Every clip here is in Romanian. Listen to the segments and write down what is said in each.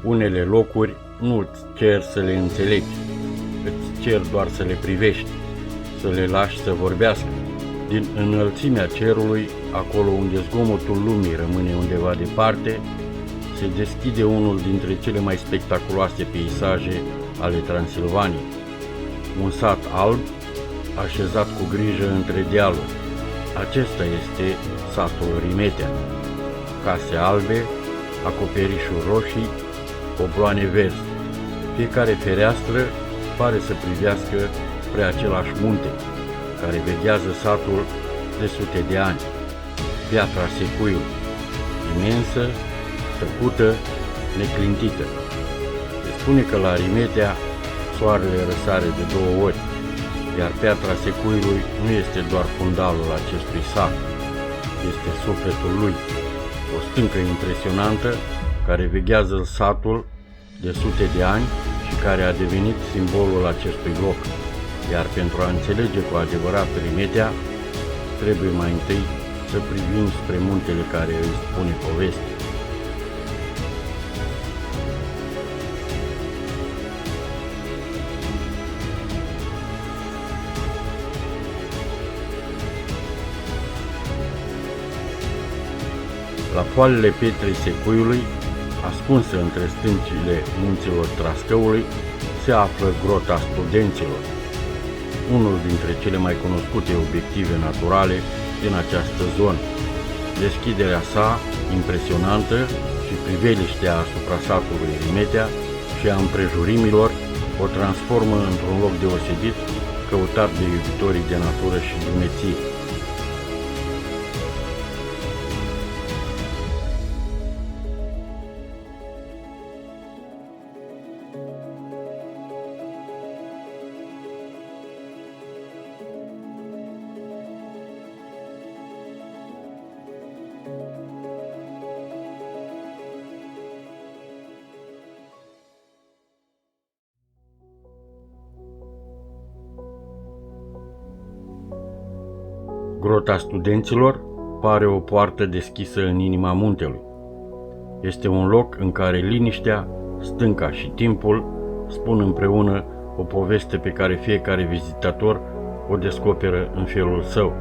Unele locuri nu îți cer să le înțelegi, îți cer doar să le privești, să le lași să vorbească. Din înălțimea cerului, acolo unde zgomotul lumii rămâne undeva departe, se deschide unul dintre cele mai spectaculoase peisaje ale Transilvaniei. Un sat alb, așezat cu grijă între dealuri. Acesta este satul Rimetea. Case albe, acoperișuri roșii, obloane verzi. Fiecare fereastră pare să privească spre același munte, care veghează satul de sute de ani. Piatra Secuiului, imensă, tăcută, neclintită. Se spune că la Rimetea soarele răsare de 2 ori, iar Piatra Secuiului nu este doar fundalul acestui sat, este sufletul lui, o stâncă impresionantă care veghează satul de sute de ani și care a devenit simbolul acestui loc. Iar pentru a înțelege cu adevărat Rimetea, trebuie mai întâi să privim spre muntele care îi spune poveste. La poalele Pietrei Secuiului, ascunsă între stâncile munților Trascăului, se află Grota Studenților, unul dintre cele mai cunoscute obiective naturale din această zonă. Deschiderea sa, impresionantă, și priveliștea asupra satului Rimetea și a împrejurimilor o transformă într-un loc deosebit, căutat de iubitorii de natură și drumeție. Grota Studenților pare o poartă deschisă în inima muntelui. Este un loc în care liniștea, stânca și timpul spun împreună o poveste pe care fiecare vizitator o descoperă în felul său.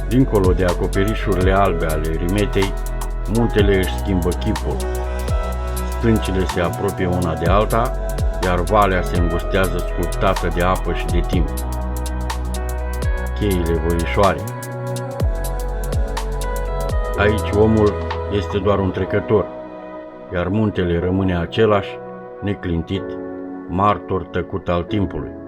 Dincolo de acoperișurile albe ale Rimetei, muntele își schimbă chipul. Stâncile se apropie una de alta, iar valea se îngustează sculptată de apă și de timp. Cheile Vălișoare. Aici omul este doar un trecător, iar muntele rămâne același, neclintit, martor tăcut al timpului.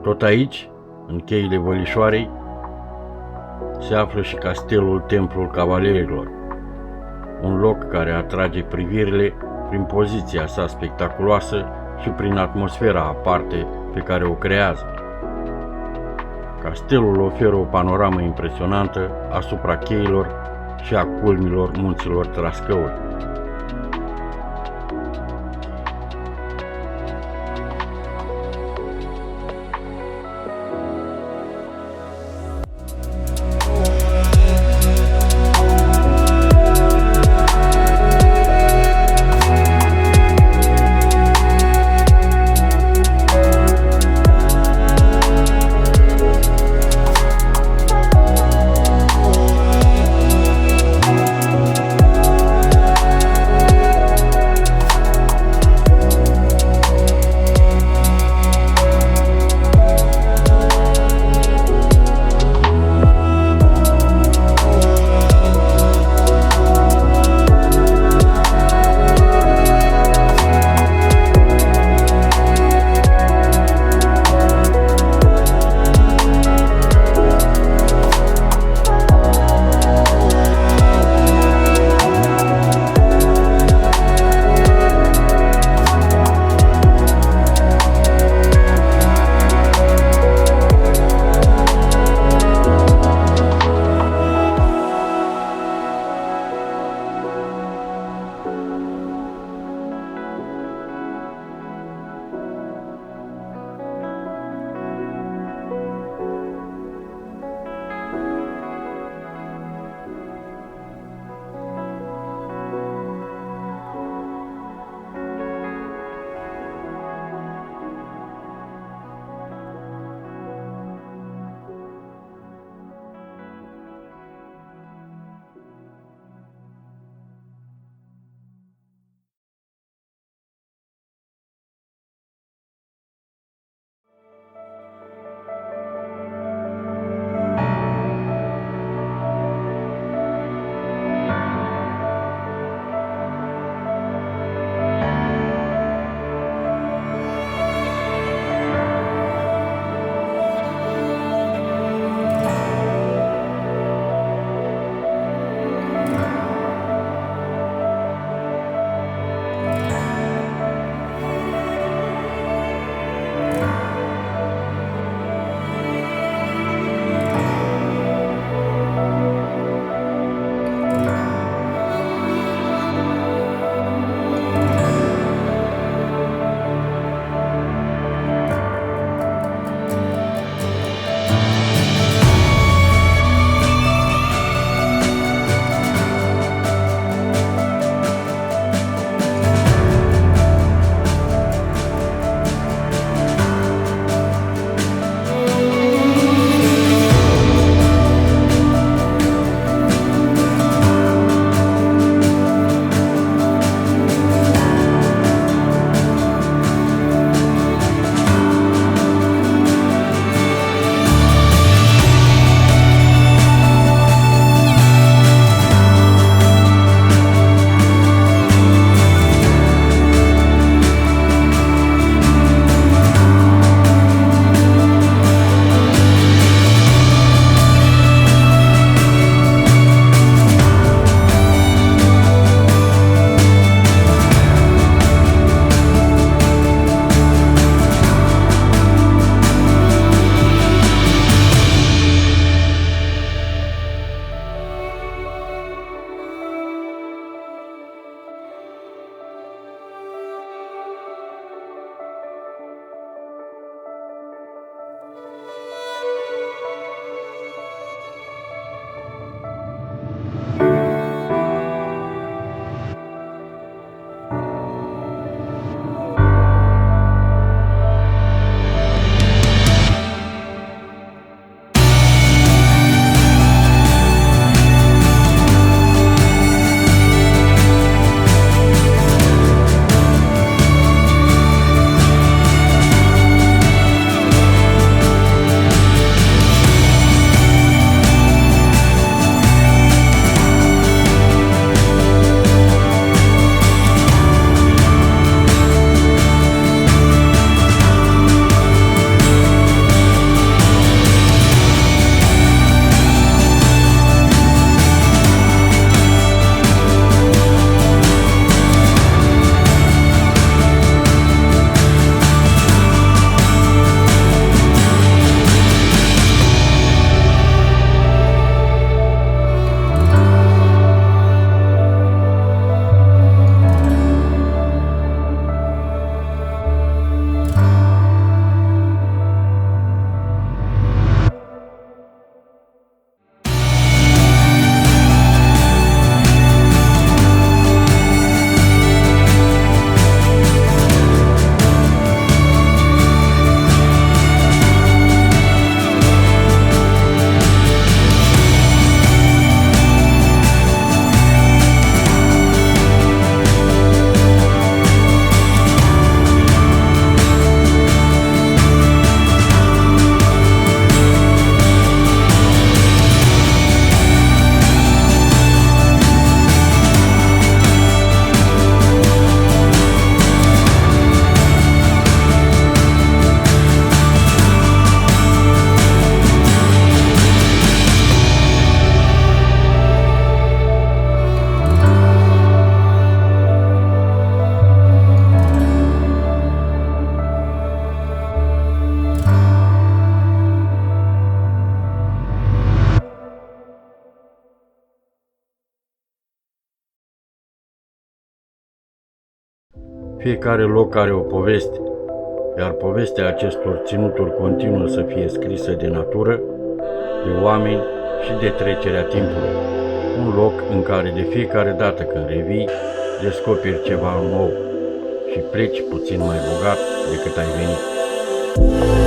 Tot aici, în cheile Vălișoarei, se află și castelul Templul Cavalerilor, un loc care atrage privirile prin poziția sa spectaculoasă și prin atmosfera aparte pe care o creează. Castelul oferă o panoramă impresionantă asupra cheilor și a culmilor munților Trascăului. Fiecare loc are o poveste, iar povestea acestor ținuturi continuă să fie scrisă de natură, de oameni și de trecerea timpului. Un loc în care de fiecare dată când revii, descoperi ceva nou și pleci puțin mai bogat decât ai venit.